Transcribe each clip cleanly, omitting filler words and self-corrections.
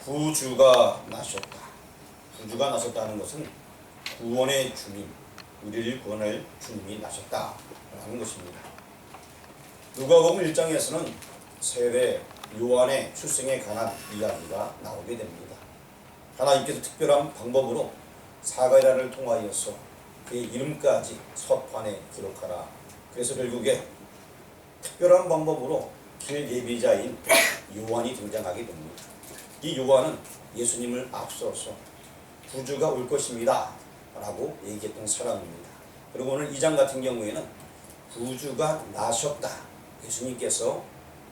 구주가 나셨다. 구주가 나셨다는 것은 구원의 주님, 우리를 구원할 주님이 나셨다라는 것입니다. 누가복음 1장에서는 세례 요한의 출생에 관한 이야기가 나오게 됩니다. 하나님께서 특별한 방법으로 사가랴를 통하여서 그의 이름까지 서판에 기록하라. 그래서 결국에 특별한 방법으로 길 예비자인 요한이 등장하게 됩니다. 이 요한은 예수님을 앞서서 구주가 올 것입니다 라고 얘기했던 사람입니다. 그리고 오늘 2장 같은 경우에는 구주가 나셨다. 예수님께서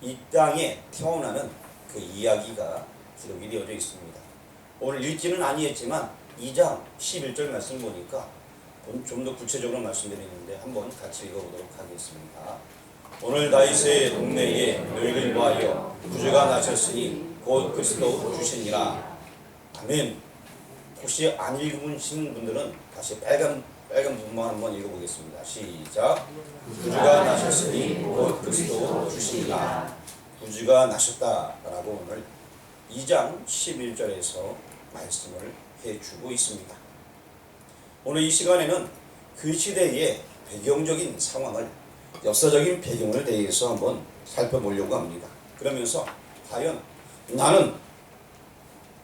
이 땅에 태어나는 그 이야기가 기록이 되어져 있습니다. 오늘 읽지는 아니했지만 2장 11절 말씀 보니까 좀 더 구체적으로 말씀드리는데 한번 같이 읽어보도록 하겠습니다. 오늘 다윗의 동네에 너희를 위하여 구주가 나셨으니 곧 그리스도 주시니라. 아멘. 혹시 안 읽으신 분들은 다시 빨간 부분만 한번 읽어보겠습니다. 시작. 구주가 나셨으니 곧 그리스도 주시니라. 구주가 나셨다라고 오늘 2장 11절에서 말씀을 해주고 있습니다. 오늘 이 시간에는 그 시대의 배경적인 상황을, 역사적인 배경을 대해서 한번 살펴보려고 합니다. 그러면서 과연 나는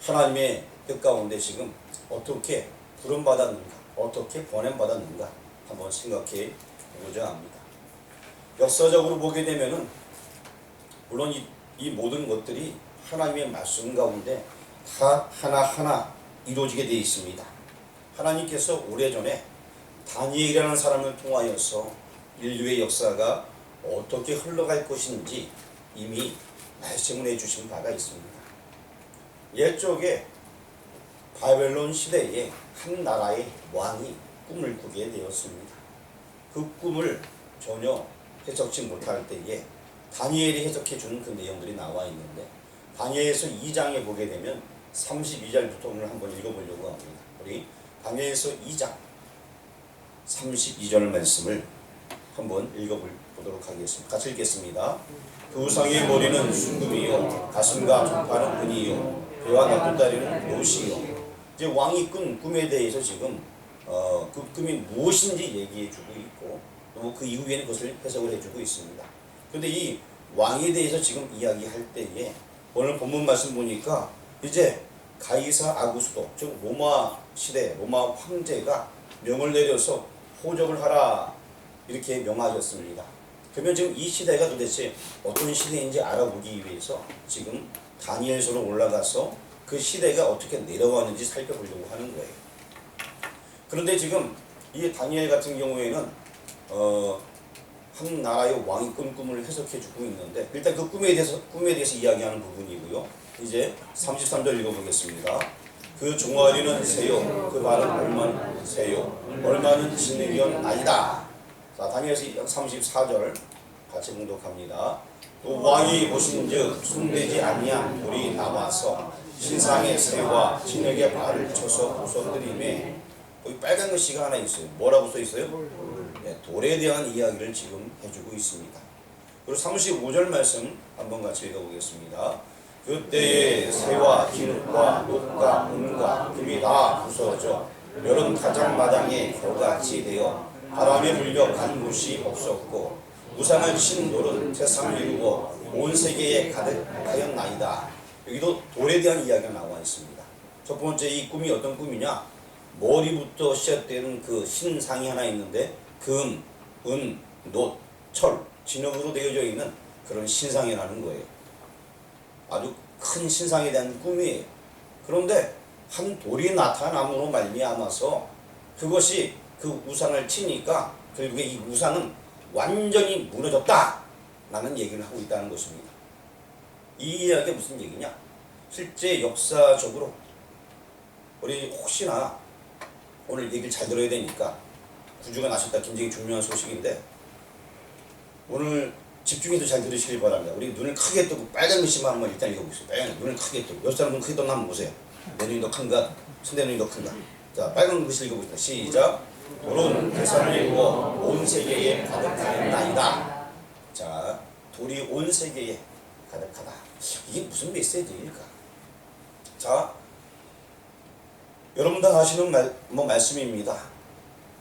하나님의 뜻 가운데 지금 어떻게 부름받았는가, 어떻게 보냄받았는가 한번 생각해 보고자 합니다. 역사적으로 보게 되면은 물론 이 모든 것들이 하나님의 말씀 가운데 다 하나하나 이루어지게 되어 있습니다. 하나님께서 오래전에 다니엘이라는 사람을 통하여서 인류의 역사가 어떻게 흘러갈 것인지 이미 말씀을 해주신 바가 있습니다. 옛적에 바벨론 시대에 한 나라의 왕이 꿈을 꾸게 되었습니다. 그 꿈을 전혀 해석치 못할 때에 다니엘이 해석해 주는 그 내용들이 나와 있는데, 다니엘서 2장에 보게 되면 32절부터 오늘 한번 읽어보려고 합니다. 우리 다니엘서 2장 32절 말씀을 한번 읽어보도록 하겠습니다. 같이 읽겠습니다. 그 우상의 머리는 순금이요, 가슴과 두팔은 은이요, 배와 납두다리는 못이요. 이제 왕이 꾼 꿈에 대해서 지금 그 꿈이 무엇인지 얘기해주고 있고, 또 그 이후에는 그것을 해석을 해주고 있습니다. 그런데 이 왕에 대해서 지금 이야기할 때에 오늘 본문 말씀 보니까 이제 가이사 아구스도, 즉 로마 시대 로마 황제가 명을 내려서 호적을 하라 이렇게 명하셨습니다. 그러면 지금 이 시대가 도대체 어떤 시대인지 알아보기 위해서 지금 다니엘서로 올라가서 그 시대가 어떻게 내려왔는지 살펴보려고 하는 거예요. 그런데 지금 이 다니엘 같은 경우에는 한 나라의 왕이 꾼 꿈을 해석해주고 있는데, 일단 그 꿈에 대해서 이야기하는 부분이고요. 이제 33절 읽어보겠습니다. 그 종아리는 새요, 그 발은 얼마는 새요, 얼마는 진흙이언 아니다. 자, 다니엘서 34절 같이 봉독합니다. 또 왕이 보신즉 손대지 아니한 돌이 나와서 신상의 새와 진흙의 발을 쳐서 부숴뜨리매. 여기 빨간 글씨가 하나 있어요. 뭐라고 써 있어요? 네, 돌에 대한 이야기를 지금 해주고 있습니다. 그리고 35절 말씀 한번 같이 읽어보겠습니다. 그때에 새와 진흙과 녹과 은과 금이 다 부서져 여름 가장마당에 겨같이 되어 바람에 불려 간 곳이 없었고, 우상을 친 돌은 세상을 이루어 온 세계에 가득하였나이다. 여기도 돌에 대한 이야기가 나와 있습니다. 첫 번째, 이 꿈이 어떤 꿈이냐? 머리부터 시작되는 그 신상이 하나 있는데 금, 은, 놋, 철, 진흙으로 되어져 있는 그런 신상이라는 거예요. 아주 큰 신상에 대한 꿈이에요. 그런데 한 돌이 나타남으로 말미암아서 그것이 그 우상을 치니까 결국에 이 우상은 완전히 무너졌다 라는 얘기를 하고 있다는 것입니다. 이 이야기가 무슨 얘기냐? 실제 역사적으로 우리 혹시나 오늘 얘기를 잘 들어야 되니까, 구주가 나셨다 굉장히 중요한 소식인데 오늘 집중해서 잘 들으시길 바랍니다. 우리 눈을 크게 뜨고 빨간 글씨만 한번 일단 읽어보세요. 빨간 눈을 크게 뜨고, 옆 사람 눈 크게 뜨면 한번 보세요. 내 눈이 더 큰가? 손대 눈이 더 큰가? 자, 빨간 글씨 읽어보겠습니다. 시작. 돌은 세상을 이루어 온 세계에 가득하였나이다. 자, 돌이 온 세계에 가득하다. 이게 무슨 메시지일까? 자, 여러분 다 아시는 말씀입니다.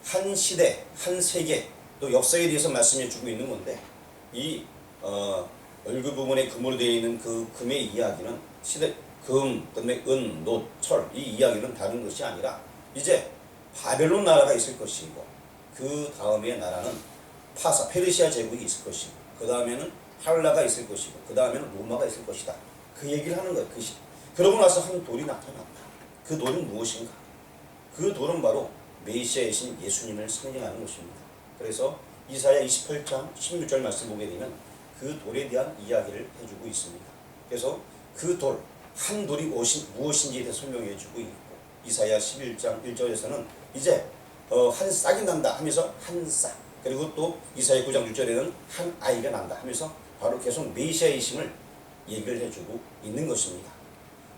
한 시대, 한 세계, 또 역사에 대해서 말씀해 주고 있는 건데, 이 얼굴 부분에 금으로 되어 있는 그 금의 이야기는 시대, 금, 그다음에 은, 노, 철, 이 이야기는 다른 것이 아니라 이제 바벨론 나라가 있을 것이고, 그 다음에 나라는 페르시아 제국이 있을 것이고, 그 다음에는 할라가 있을 것이고, 그 다음에는 로마가 있을 것이다. 그 얘기를 하는 거예요. 그러고 나서 한 돌이 나타났다. 그 돌은 무엇인가? 그 돌은 바로 메시아이신 예수님을 상징하는 것입니다. 그래서 이사야 28장 16절 말씀 보게 되면 그 돌에 대한 이야기를 해주고 있습니다. 그래서 그 돌, 한 돌이 무엇인지에 대해 설명해 주고 있고, 이사야 11장 1절에서는 이제 한 싹이 난다 하면서 한 싹, 그리고 또 이사야 9장 6절에는 한 아이가 난다 하면서 바로 계속 메시아이심을 얘기를 해주고 있는 것입니다.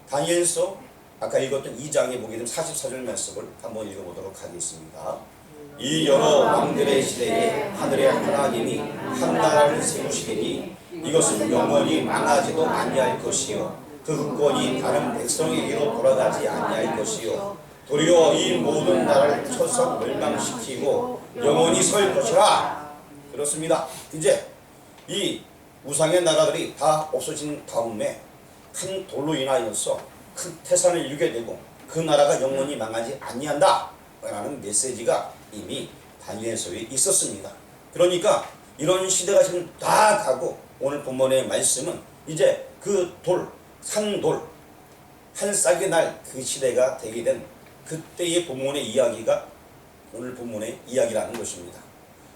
다니엘서 아까 읽었던 2장에 보게 되면 44절 말씀을 한번 읽어보도록 하겠습니다. 이 여러 왕들의 시대에 하늘의 하나님이 한 나라를 세우시리니 이것은 영원히 망하지도 아니할 것이요 그 국권이 다른 백성에게로 돌아가지 아니할 것이요 도리어 이 모든 나라를 쳐서 멸망시키고 영원히 설 것이라. 그렇습니다. 이제 이 우상의 나라들이 다 없어진 다음에 큰 돌로 인하여서 큰 태산을 이루게 되고 그 나라가 영원히 망하지 아니한다 라는 메시지가 이미 다니엘서에 있었습니다. 그러니까 이런 시대가 지금 다 가고 오늘 본문의 말씀은 이제 그 돌, 산돌, 한 싹이 날 그 시대가 되게 된 그때의 본문의 이야기가 오늘 본문의 이야기라는 것입니다.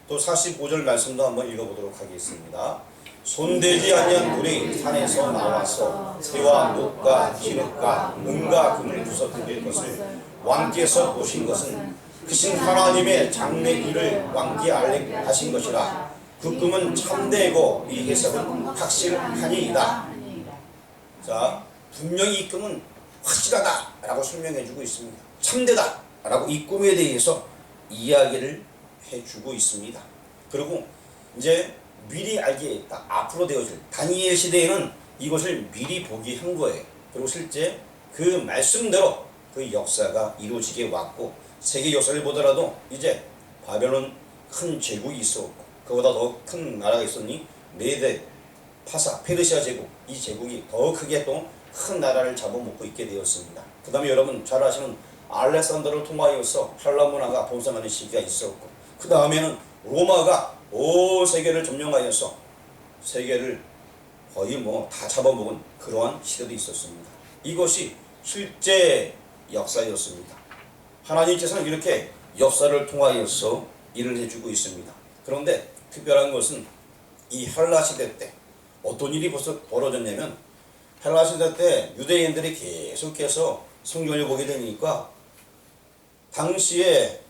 또 45절 말씀도 한번 읽어보도록 하겠습니다. 손대지 아니한 돌이 산에서 나와서 새와 녹과 진흙과 은과 금을 부서뜨릴 것을 왕께서 보신 것은 크신 하나님의 장래 일을 왕께 알레하신 것이라. 그 꿈은 참되고 이 해석은 확실하니이다. 자, 분명히 이 꿈은 확실하다 라고 설명해주고 있습니다. 참되다 라고 이 꿈에 대해서 이야기를 해주고 있습니다. 그리고 이제 미리 알게 했다. 앞으로 되어질 다니엘 시대에는 이것을 미리 보기 한 거예요. 그리고 실제 그 말씀대로 그 역사가 이루어지게 왔고, 세계 역사를 보더라도 이제 바벨론 큰 제국이 있었고, 그보다 더 큰 나라가 있었니 메데, 파사, 페르시아 제국, 이 제국이 더 크게 또 큰 나라를 잡아먹고 있게 되었습니다. 그 다음에 여러분 잘 아시는 알렉산더를 통하여서 헬라 문화가 번성하는 시기가 있었고, 그 다음에는 로마가 온 세계를 점령하여서 세계를 거의 다 잡아먹은 그러한 시대도 있었습니다. 이것이 실제 역사였습니다. 하나님께서는 이렇게 역사를 통하여서 일을 해주고 있습니다. 그런데 특별한 것은 이 헬라 시대 때 어떤 일이 벌어졌냐면, 헬라 시대 때 유대인들이 계속해서 성경을 보게 되니까 당시에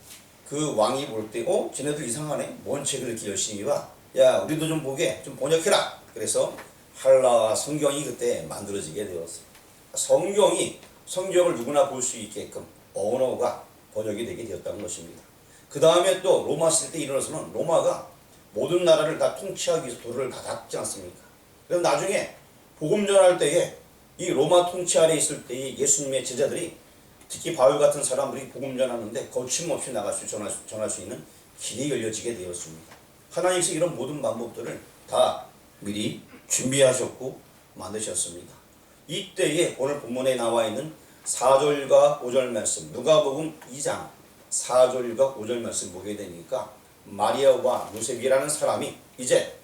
그 왕이 볼 때 쟤네들 이상하네, 뭔 책을 이렇게 열심히 봐, 야 우리도 좀 보게, 좀 번역해라. 그래서 헬라 성경이 그때 만들어지게 되었어요. 성경을 누구나 볼 수 있게끔 언어가 번역이 되게 되었다는 것입니다. 그 다음에 또 로마 시대 때 일어나서는 로마가 모든 나라를 다 통치하기 위해서 도를 다 닫지 않습니까? 그래서 나중에 복음 전할 때에 이 로마 통치 아래 있을 때에 예수님의 제자들이, 특히 바울 같은 사람들이 복음 전하는데 거침없이 전할 수 있는 길이 열려지게 되었습니다. 하나님께서 이런 모든 방법들을 다 미리 준비하셨고 만드셨습니다. 이때에 오늘 본문에 나와 있는 4절과 5절 말씀, 누가복음 2장 4절과 5절 말씀 보게 되니까 마리아와 요셉이라는 사람이 이제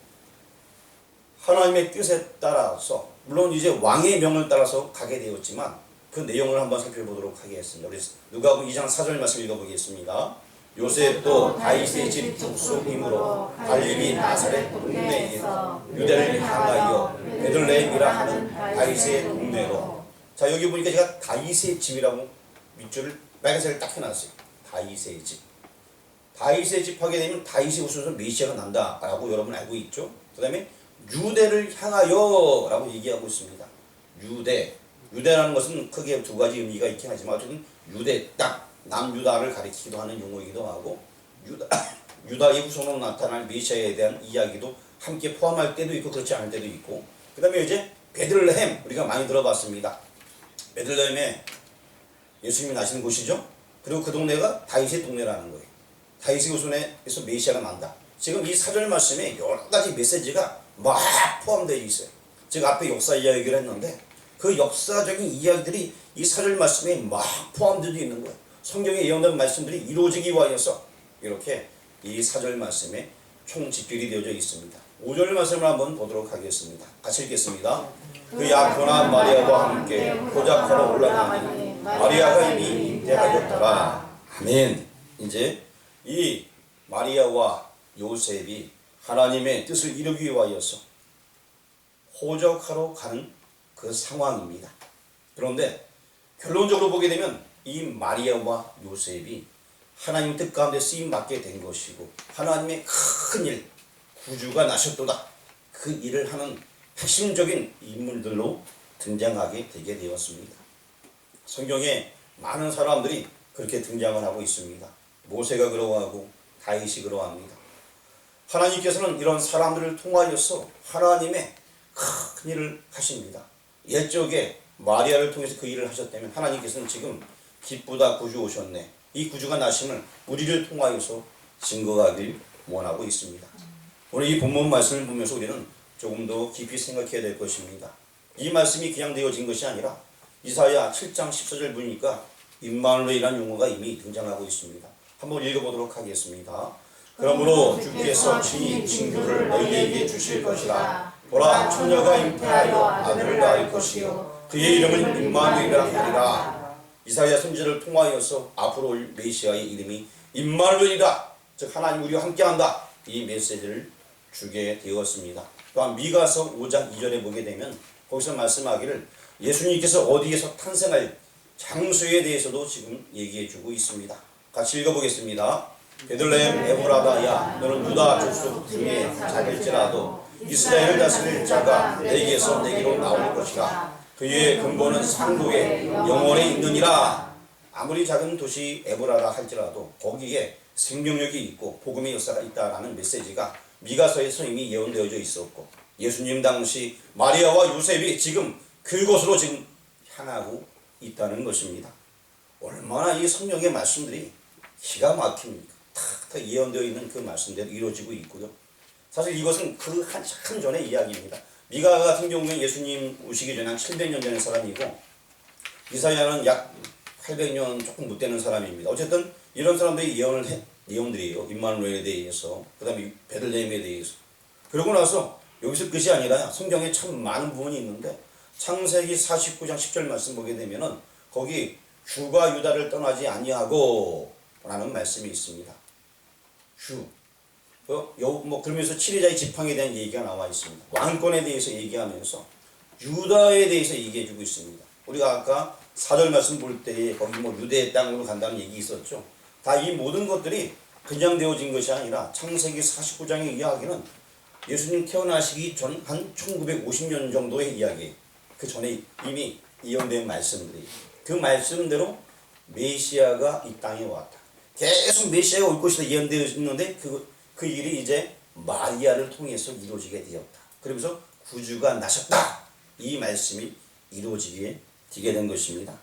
하나님의 뜻에 따라서, 물론 이제 왕의 명을 따라서 가게 되었지만 그 내용을 한번 살펴보도록 하겠습니다. 우리 누가복음 2장 4절 말씀 읽어보겠습니다. 요셉도 다윗의 집 족속이므로 갈릴리 나사렛 동네에서 유대를 향하여 베들레헴이라 하는 다윗의 동네로. 자, 여기 보니까 제가 다윗의 집이라고 밑줄을 빨간색을 딱 해놨어요. 다윗의 집. 다윗의 집 하게 되면 다윗의 후손에서 메시아가 난다라고 여러분 알고 있죠. 그 다음에 유대를 향하여 라고 얘기하고 있습니다. 유대라는 것은 크게 두 가지 의미가 있긴 하지만 어쨌든 유대 땅, 남유다를 가리키기도 하는 용어이기도 하고, 유다의 후손으로 나타날 메시아에 대한 이야기도 함께 포함할 때도 있고 그렇지 않을 때도 있고, 그 다음에 이제 베들레헴, 우리가 많이 들어봤습니다. 베들레헴에 예수님이 나시는 곳이죠. 그리고 그 동네가 다윗의 동네라는 거예요. 다윗의 후손에서 메시아가 난다. 지금 이 사절 말씀에 여러 가지 메시지가 막 포함되어 있어요. 제가 앞에 역사 이야기를 했는데 그 역사적인 이야기들이 이 사절 말씀에 막 포함되어 있는 거예요. 성경에 예언된 말씀들이 이루어지기 위하여서 이렇게 이 사절 말씀에 총 집결이 되어져 있습니다. 5절 말씀을 한번 보도록 하겠습니다. 같이 읽겠습니다. 그 약혼한 마리아와 함께 보좌하러 올라가니 마리아가 이미 잉태하였더라. 아멘. 이제 이 마리아와 요셉이 하나님의 뜻을 이루기 위하여서 호적하러 가는 그 상황입니다. 그런데 결론적으로 보게 되면 이 마리아와 요셉이 하나님 뜻 가운데 쓰임받게 된 것이고 하나님의 큰 일, 구주가 나셨도다. 그 일을 하는 핵심적인 인물들로 등장하게 되게 되었습니다. 성경에 많은 사람들이 그렇게 등장을 하고 있습니다. 모세가 그러하고 다윗이 그러합니다. 하나님께서는 이런 사람들을 통하여서 하나님의 큰 일을 하십니다. 옛적에 마리아를 통해서 그 일을 하셨다면 하나님께서는 지금 기쁘다 구주 오셨네. 이 구주가 나심을 우리를 통하여서 증거하길 원하고 있습니다. 오늘 이 본문 말씀을 보면서 우리는 조금 더 깊이 생각해야 될 것입니다. 이 말씀이 그냥 되어진 것이 아니라 이사야 7장 14절 보니까 임마누엘이라는 용어가 이미 등장하고 있습니다. 한번 읽어보도록 하겠습니다. 그러므로 주께서 친히 징조를 너희에게 주실 것이라. 보라, 처녀가 잉태하여 아들을 낳을 것이요 그의 이름은 임마누엘이라 하리라. 이사야 선지자를 통하여서 앞으로 올 메시아의 이름이 임마누엘이다. 즉 하나님 우리와 함께한다. 이 메시지를 주게 되었습니다. 또한 미가서 5장 2절에 보게 되면 거기서 말씀하기를 예수님께서 어디에서 탄생할 장소에 대해서도 지금 얘기해 주고 있습니다. 같이 읽어보겠습니다. 베들레헴 에브라다야 너는 유다 족속 중에 작을지라도 이스라엘을 다스릴 자가 내게서 내게로 나올 것이라. 그의 근본은 상도에 영원에 있느니라. 아무리 작은 도시 에브라다 할지라도 거기에 생명력이 있고 복음의 역사가 있다라는 메시지가 미가서에서 이미 예언되어져 있었고 예수님 당시 마리아와 요셉이 지금 그곳으로 지금 향하고 있다는 것입니다. 얼마나 이 성경의 말씀들이 기가 막힙니까? 탁 예언되어 있는 그 말씀대로 이루어지고 있고요. 사실 이것은 그 한참 전의 이야기입니다. 미가 같은 경우는 예수님 오시기 전에 한 700년 전의 사람이고 이사야는 약 800년 조금 못 되는 사람입니다. 어쨌든 이런 사람들이 예언을 해, 내용들이에요. 임마누엘에 대해서, 그 다음에 베들레헴에 대해서. 그러고 나서 여기서 끝이 아니라 성경에 참 많은 부분이 있는데 창세기 49장 10절 말씀 보게 되면은 거기 주가 유다를 떠나지 아니하고 라는 말씀이 있습니다. 주. 그러면서 7회자의 지팡이에 대한 얘기가 나와 있습니다. 왕권에 대해서 얘기하면서 유다에 대해서 얘기해 주고 있습니다. 우리가 아까 4절 말씀 볼 때 거기 유대의 땅으로 간다는 얘기 있었죠. 다 이 모든 것들이 그냥 되어진 것이 아니라 창세기 49장의 이야기는 예수님 태어나시기 전 한 1950년 정도의 이야기. 그 전에 이미 예언된 말씀들이 그 말씀대로 메시아가 이 땅에 왔다. 계속 메시아가 올 것이다 예언되어 있는데 그 일이 이제 마리아를 통해서 이루어지게 되었다. 그러면서 구주가 나셨다. 이 말씀이 이루어지게 되게 된 것입니다.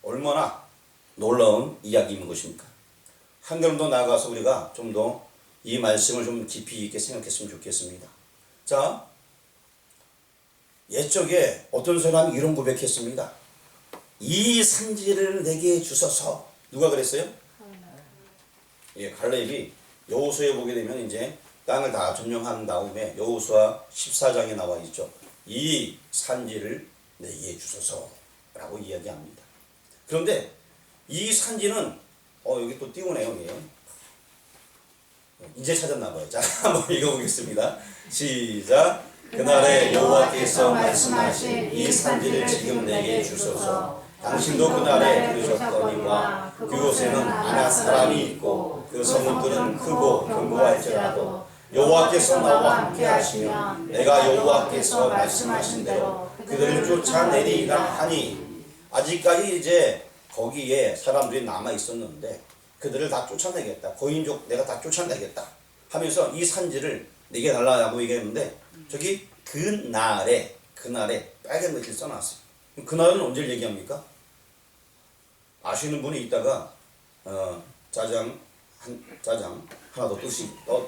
얼마나 놀라운 이야기인 것입니까? 한 걸음 더 나아가서 우리가 좀 더 이 말씀을 좀 깊이 있게 생각했으면 좋겠습니다. 자, 옛적에 어떤 사람이 이런 고백했습니다. 이 산지를 내게 주소서. 누가 그랬어요? 예, 갈렙이 여호수아에 보게 되면 이제 땅을 다 점령한 다음에 여호수아 14장에 나와 있죠. 이 산지를 내게 주소서라고 이야기합니다. 그런데 이 산지는 여기 또 띄우네요. 여기. 이제 찾았나 봐요. 자, 한번 읽어보겠습니다. 시작. 그날에 여호와께서 말씀하신 이 산지를 지금 내게 주소서. 당신도 그날에 들으셨거니와 그곳에는 아낙 사람이 있고 그 성읍들은 크고 견고할지라도 여호와께서 나와 함께 하시면 내가 여호와께서 말씀하신 대로 그들을 쫓아내리라 하니. 아직까지 이제 거기에 사람들이 남아 있었는데 그들을 다 쫓아내겠다. 고인족 내가 다 쫓아내겠다 하면서 이 산지를 내게 달라고 얘기했는데 저기 그날에 빨간 글씨를 써놨어요. 그날은 언제를 얘기합니까? 아시는 분이 있다가 짜장 하나 더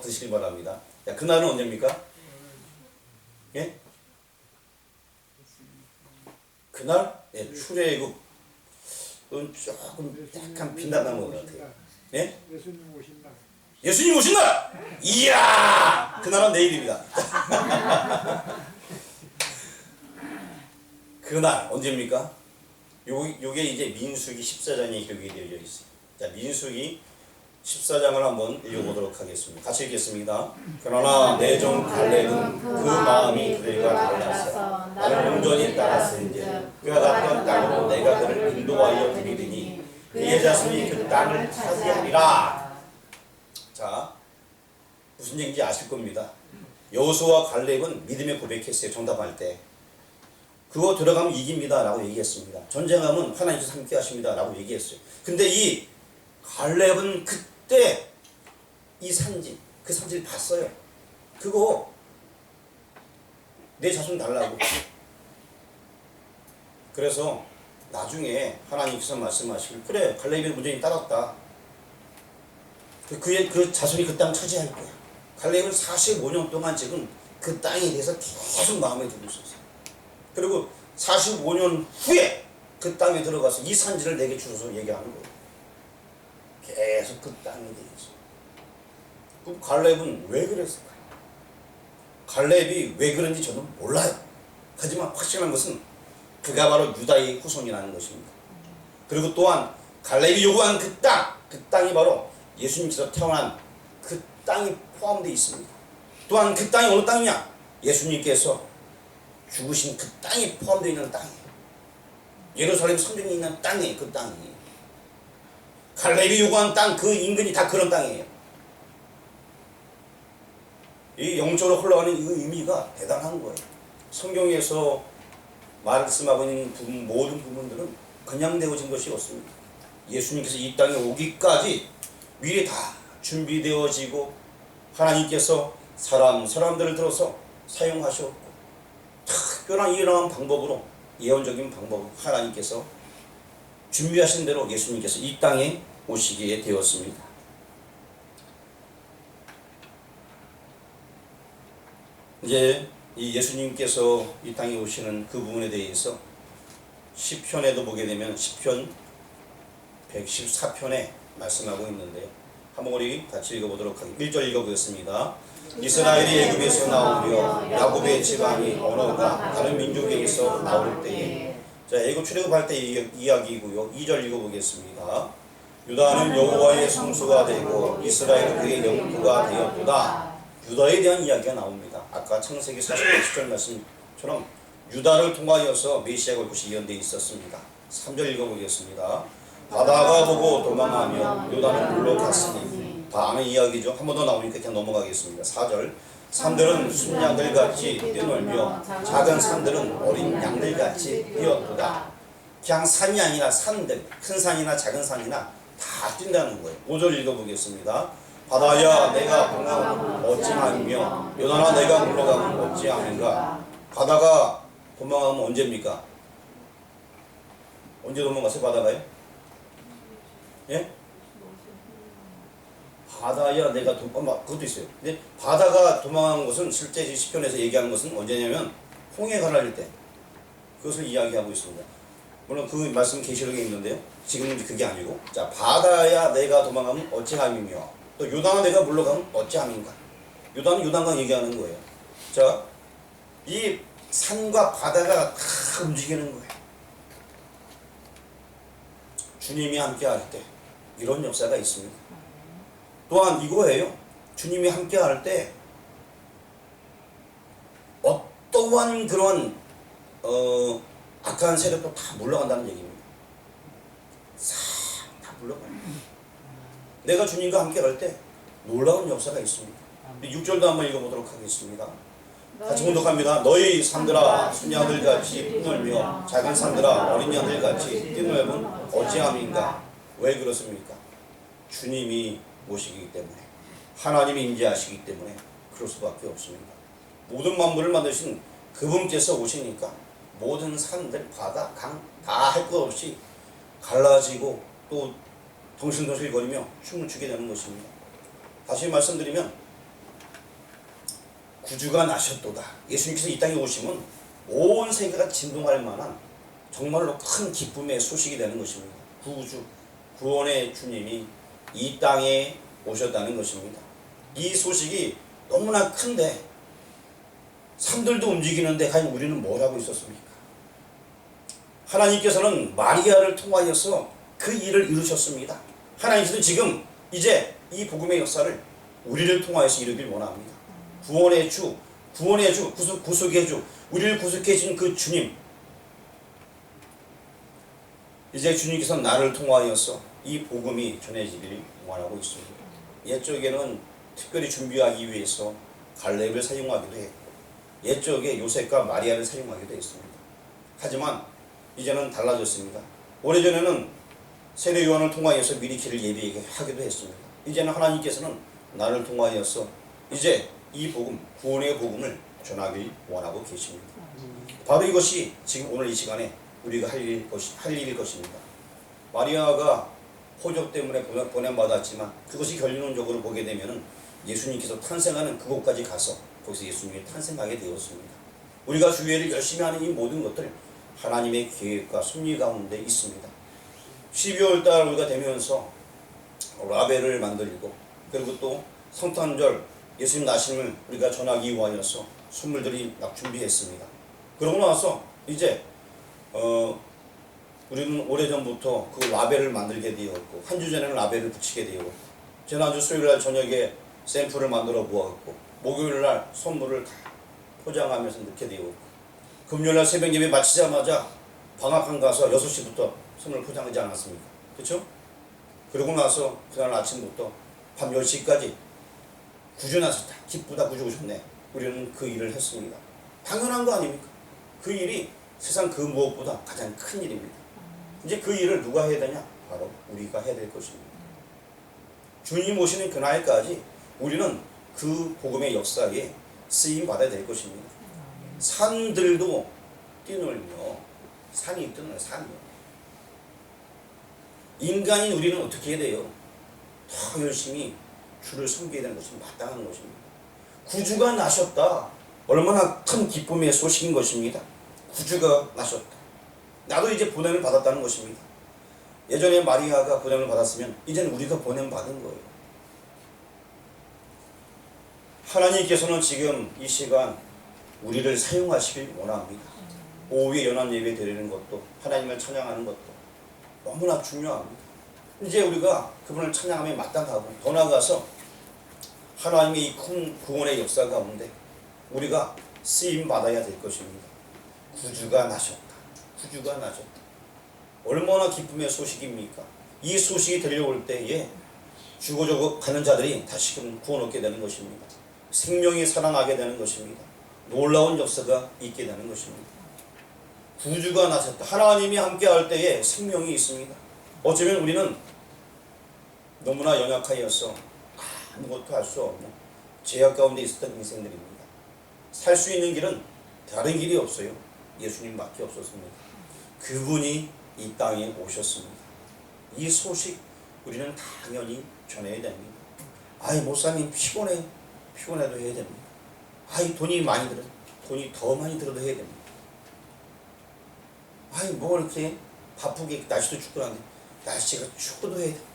드시기 바랍니다. 자, 그날은 언제입니까? 예? 그날 출애굽은 조금 약간 빈단한 것 같아요. 예? 예수님 오신다. 예수님 오신다! 이야! 그날은 내일입니다. 그날 언제입니까? 요게 이제 민수기 14장에 기록이 되어 있어요. 자, 민수기 14장을 한번 읽어보도록 하겠습니다. 같이 읽겠습니다. 그러나 내 종 갈렙은 그 마음이 그들과 달라서 나를 온전히 따랐은즉 그와 같은 땅으로 내가 그를 인도하여 드리리니 그의 자손이 그 땅을 차지하리라. 자, 무슨 얘기인지 아실 겁니다. 여호수아와 갈렙은 믿음에 고백했어요. 정답할 때. 그거 들어가면 이깁니다 라고 얘기했습니다. 전쟁하면 하나님께서 함께 하십니다 라고 얘기했어요. 근데 이 갈렙은 그때 이 산지, 그 산지를 봤어요. 그거 내 자손 달라고. 그래서 나중에 하나님께서 말씀하시길, 그래 갈렙이 온전히 따랐다. 그 자손이 그 땅 차지할 거야. 갈렙은 45년 동안 지금 그 땅에 대해서 계속 마음에 두고 있었어요. 그리고 45년 후에 그 땅에 들어가서 이 산지를 내게 주소서 얘기하는 거예요. 계속 그 땅에 대해서. 그럼 갈렙은 왜 그랬을까요? 갈렙이 왜 그런지 저는 몰라요. 하지만 확실한 것은 그가 바로 유다의 후손이라는 것입니다. 그리고 또한 갈렙이 요구한 그 땅이 바로 예수님께서 태어난 그 땅이 포함되어 있습니다. 또한 그 땅이 어느 땅이냐? 예수님께서 죽으신 그 땅이 포함되어 있는 땅이에요. 예루살렘 성전이 있는 땅이에요. 그 땅이. 갈렙이 요구한 땅, 그 인근이 다 그런 땅이에요. 이 영적으로 흘러가는 이 의미가 대단한 거예요. 성경에서 말씀하고 있는 모든 부분들은 그냥 되어진 것이 없습니다. 예수님께서 이 땅에 오기까지 미리 다 준비되어지고 하나님께서 사람들을 들어서 사용하셨고 특별한 이러한 방법으로 예언적인 방법으로 하나님께서 준비하신 대로 예수님께서 이 땅에 오시게 되었습니다. 이제 이 예수님께서 이 땅에 오시는 그 부분에 대해서 시편에도 보게 되면 시편 114편에 말씀하고 있는데요. 한번 우리 같이 읽어보도록 하겠습니다. 1절 읽어보겠습니다. 이스라엘이 애굽에서 나오며 야곱의 지방이 언어가 다른 민족에게서 나올 때에, 자, 애굽 출애굽할 때 이야기이고요. 2절 읽어보겠습니다. 유다는 여호와의 성소가 되고 이스라엘은 그의 영토가 되었도다. 유다에 대한 이야기가 나옵니다. 아까 창세기 40절 말씀처럼 유다를 통하여서 메시아가 올 것이 예언되어 있었습니다. 3절 읽어보겠습니다. 바다가 보고 도망하며 유다는 물러갔으니, 다 아는 이야기죠. 한 번 더 나오니까 그냥 넘어가겠습니다. 4절. 산들은 순양들같이 뛰놀며 작은 산들은 어린 양들같이 뛰었도다. 그냥 산이 아니라 산들, 큰 산이나 작은 산이나 다 뛴다는 거예요. 5절 읽어보겠습니다. 바다야 내가 도망하면 어찌하며 요나나 내가 물러가면 어찌하는가. 바다가 도망하면 언제입니까? 언제 도망갔어요 바다가요? 예? 바다야 내가 그것도 있어요. 근데 바다가 도망한 것은 실제 시편에서 얘기하는 것은 언제냐면 홍해 가라앉을 때 그것을 이야기하고 있습니다. 물론 그 말씀 계시록에 있는데요. 지금은 그게 아니고, 자, 바다야 내가 도망하면 어찌함이며 또 요단아 내가 물러가면 어찌함인가. 요단은 요단강 얘기하는 거예요. 자, 이 산과 바다가 다 움직이는 거예요. 주님이 함께 할 때 이런 역사가 있습니다. 또한 이거예요. 주님이 함께 할 때 어떠한 그런 악한 세력도 다 물러간다는 얘기입니다. 싹 다 물러가요. 내가 주님과 함께 할 때 놀라운 역사가 있습니다. 6절도 한번 읽어보도록 하겠습니다. 같이 공독합니다. 너희 산들아 순양들같이 뛰놀며 작은 산들아 어린 양들같이 뛰놀면 어찌함인가. 왜 그렇습니까? 주님이 오시기 때문에, 하나님이 임재하시기 때문에 그럴 수밖에 없습니다. 모든 만물을 만드신 그분께서 오시니까 모든 산들, 바다, 강 다 할 것 없이 갈라지고 또 덩실덩실거리며 춤을 추게 되는 것입니다. 다시 말씀드리면 구주가 나셨도다. 예수님께서 이 땅에 오시면 온 세계가 진동할 만한 정말로 큰 기쁨의 소식이 되는 것입니다. 구주, 구원의 주님이 이 땅에 오셨다는 것입니다. 이 소식이 너무나 큰데 산들도 움직이는데 과연 우리는 뭘 하고 있었습니까? 하나님께서는 마리아를 통하여서 그 일을 이루셨습니다. 하나님께서는 지금 이제 이 복음의 역사를 우리를 통하여서 이루길 원합니다. 구원의 주, 구속의 주, 우리를 구속해 준 그 주님, 이제 주님께서 나를 통하여서 이 복음이 전해지기를 원하고 있습니다. 옛적에는 특별히 준비하기 위해서 갈렙을 사용하기도 했고 옛적에 요셉과 마리아를 사용하기도 했습니다. 하지만 이제는 달라졌습니다. 오래전에는 세례 요한을 통하여서 미리 길을 예비하기도 했습니다. 이제는 하나님께서는 나를 통하여서 이제 이 복음, 구원의 복음을 전하길 원하고 계십니다. 바로 이것이 지금 오늘 이 시간에 우리가 할 일일 것입니다. 마리아가 호적 때문에 보냄받았지만 그것이 결론적으로 보게 되면 예수님께서 탄생하는 그곳까지 가서 거기서 예수님이 탄생하게 되었습니다. 우리가 주의를 열심히 하는 이 모든 것들 하나님의 계획과 섭리 가운데 있습니다. 12월 달 우리가 되면서 라벨을 만들고 그리고 또 성탄절 예수님 나심을 우리가 전하기 위하여서 선물들이 막 준비했습니다. 그러고 나서 이제 우리는 오래전부터 그 라벨을 만들게 되었고 한 주 전에는 라벨을 붙이게 되었고 지난주 수요일날 저녁에 샘플을 만들어 보았고 목요일날 선물을 다 포장하면서 넣게 되었고 금요일날 새벽 예배 마치자마자 방학한 가서 6시부터 선물 포장하지 않았습니까? 그렇죠? 그러고 나서 그날 아침부터 밤 10시까지 구주 나셨다. 기쁘다 구주 오셨네. 우리는 그 일을 했습니다. 당연한 거 아닙니까? 그 일이 세상 그 무엇보다 가장 큰 일입니다. 이제 그 일을 누가 해야 되냐? 바로 우리가 해야 될 것입니다. 주님 오시는 그날까지 우리는 그 복음의 역사에 쓰임 받아야 될 것입니다. 산들도 뛰놀며 산이 뛰놀 산이요. 인간인 우리는 어떻게 해야 돼요? 더 열심히 주를 섬겨야 되는 것이 마땅한 것입니다. 구주가 나셨다. 얼마나 큰 기쁨의 소식인 것입니다. 구주가 나셨다. 나도 이제 보냄을 받았다는 것입니다. 예전에 마리아가 보냄을 받았으면 이제는 우리가 보냄 받은 거예요. 하나님께서는 지금 이 시간 우리를 사용하시길 원합니다. 오후에 연합 예배 드리는 것도 하나님을 찬양하는 것도 너무나 중요합니다. 이제 우리가 그분을 찬양하며 마땅하고 더 나아가서 하나님의 이 큰 구원의 역사 가운데 우리가 쓰임 받아야 될 것입니다. 구주가 나셨다. 구주가 나셨다. 얼마나 기쁨의 소식입니까? 이 소식이 들려올 때에 죽어져 가는 자들이 다시금 구원 얻게 되는 것입니다. 생명이 살아나게 되는 것입니다. 놀라운 역사가 있게 되는 것입니다. 구주가 나셨다. 하나님이 함께 할 때에 생명이 있습니다. 어쩌면 우리는 너무나 연약하여서 아무것도 할 수 없는 죄악 가운데 있었던 인생들입니다. 살 수 있는 길은 다른 길이 없어요. 예수님밖에 없었습니다. 그분이 이 땅에 오셨습니다. 이 소식 우리는 당연히 전해야 됩니다. 아이 목사님 피곤해. 피곤해도 해야 됩니다. 아이 돈이 많이 들어. 돈이 더 많이 들어도 해야 됩니다. 아이 뭐 이렇게 바쁘게 날씨도 춥고 한데 날씨가 춥고도 해야 됩니다.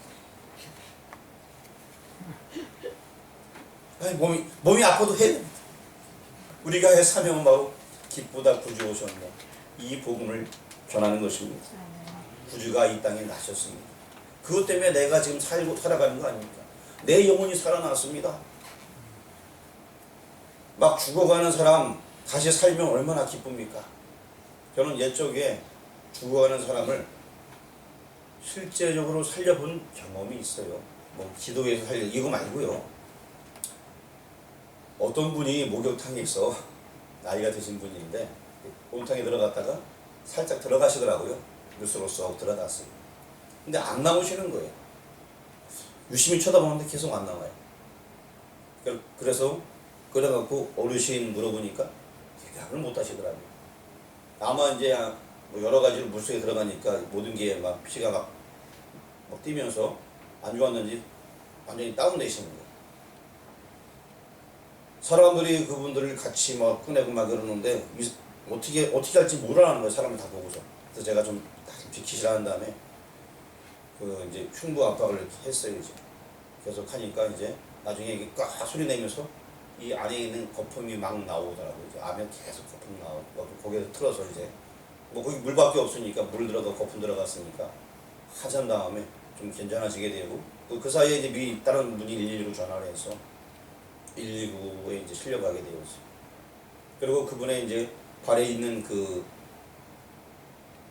아이 몸이 아파도 해야 됩니다. 우리가 할 사명은 바로 기쁘다 구주 오셨네. 이 복음을 전하는 것입니다. 구주가 이 땅에 나셨습니다. 그것 때문에 내가 지금 살아가는 거 아닙니까? 내 영혼이 살아났습니다. 막 죽어가는 사람 다시 살면 얼마나 기쁩니까? 저는 옛적에 죽어가는 사람을 실제적으로 살려본 경험이 있어요. 뭐 기도해서 살려 이거 말고요. 어떤 분이 목욕탕에서 나이가 드신 분인데 목욕탕에 들어갔다가 살짝 들어가시더라고요. 뉴스로서 하고 들어갔어요. 근데 안 나오시는 거예요. 유심히 쳐다보는데 계속 안 나와요. 그래서 그래갖고 어르신 물어보니까 대답을 못 하시더라고요. 아마 이제 뭐 여러 가지로 물속에 들어가니까 모든 게 막 피가 막 뛰면서 안 좋았는지 완전히 다운되시는 거예요. 사람들이 그분들을 같이 막 꺼내고 막 그러는데 어떻게 할지 모르라는 거예요. 사람을 다 보고서. 그래서 제가 좀 지키시라 한 다음에 그 이제 흉부 압박을 했어요. 이제 계속 하니까 이제 나중에 이게 꽉 소리 내면서 이 안에 있는 거품이 막 나오더라고요. 이제 아면 계속 거품 나오고 거기에서 틀어서 이제 뭐 거기 물밖에 없으니까 물 들어가 거품 들어갔으니까 하잔 다음에 좀 괜찮아지게 되고 그 사이에 이제 미리 다른 분이 119로 전화를 해서 119에 이제 실려가게 되었어요. 그리고 그분의 이제 발에 있는 그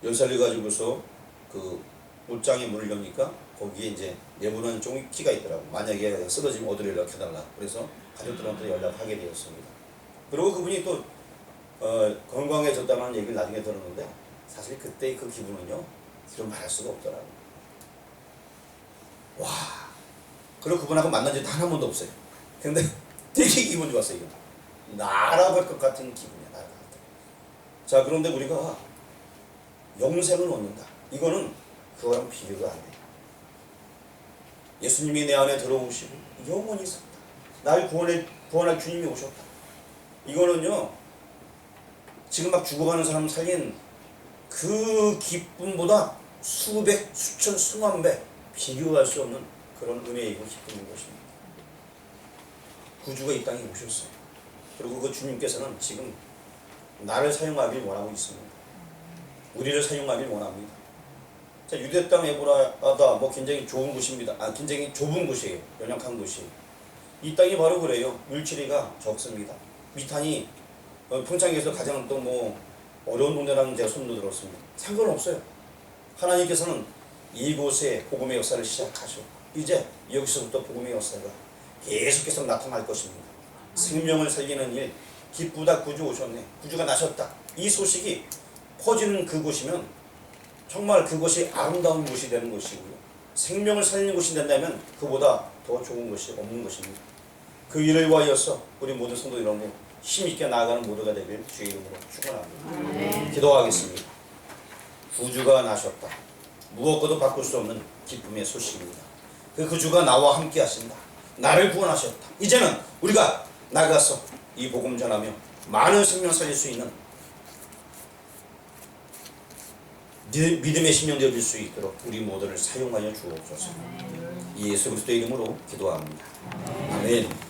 열살을 가지고서 그 옷장에 문을 여니까 거기에 이제 내부는 종이 키가 있더라고. 만약에 쓰러지면 어디로 연락해달라. 그래서 가족들한테 연락하게 되었습니다. 그리고 그분이 또 건강해졌다는 얘기를 나중에 들었는데 사실 그때 그 기분은요 좀 말할 수가 없더라고. 와. 그리고 그분하고 만난 적도 한 번도 없어요. 근데 되게 기분 좋았어요. 이거. 날아갈 것 같은 기분이야. 날아갈 것. 자, 그런데 우리가 영생을 얻는다. 이거는 그거랑 비교가 안 돼. 예수님이 내 안에 들어오시고 영원히 산다. 날 구원할 주님이 오셨다. 이거는요 지금 막 죽어가는 사람 살린 그 기쁨보다 수백, 수천, 수만 배 비교할 수 없는 그런 은혜이고 기쁨인 것입니다. 구주가 이 땅에 오셨어요. 그리고 그 주님께서는 지금 나를 사용하길 원하고 있습니다. 우리를 사용하길 원합니다. 자, 유대 땅 에보라다 뭐 굉장히 좋은 곳입니다. 굉장히 좁은 곳이에요. 연약한 곳이에요. 이 땅이 바로 그래요. 물질이가 적습니다. 미탄이 평창에서 가장 또 뭐 어려운 동네라는 제가 손도 들었습니다. 상관없어요. 하나님께서는 이곳에 복음의 역사를 시작하셨고 이제 여기서부터 복음의 역사가 계속해서 나타날 것입니다. 생명을 살리는 일, 기쁘다 구주 오셨네. 구주가 나셨다. 이 소식이 퍼지는 그곳이면 정말 그것이 아름다운 곳이 되는 것이고요. 생명을 살리는 곳이 된다면 그보다 더 좋은 것이 없는 것입니다. 그 일을 위하여서 우리 모든 성도 여러분 힘있게 나아가는 모두가 되길 주의 이름으로 축원합니다. 기도하겠습니다. 구주가 나셨다. 무엇과도 바꿀 수 없는 기쁨의 소식입니다. 그 구주가 나와 함께 하신다. 나를 구원하셨다. 이제는 우리가 나가서 이 복음 전하며 많은 생명 살릴 수 있는 믿음의 심령 되어줄 수 있도록 우리 모두를 사용하여 주옵소서. 예수 그리스도의 이름으로 기도합니다. 아멘.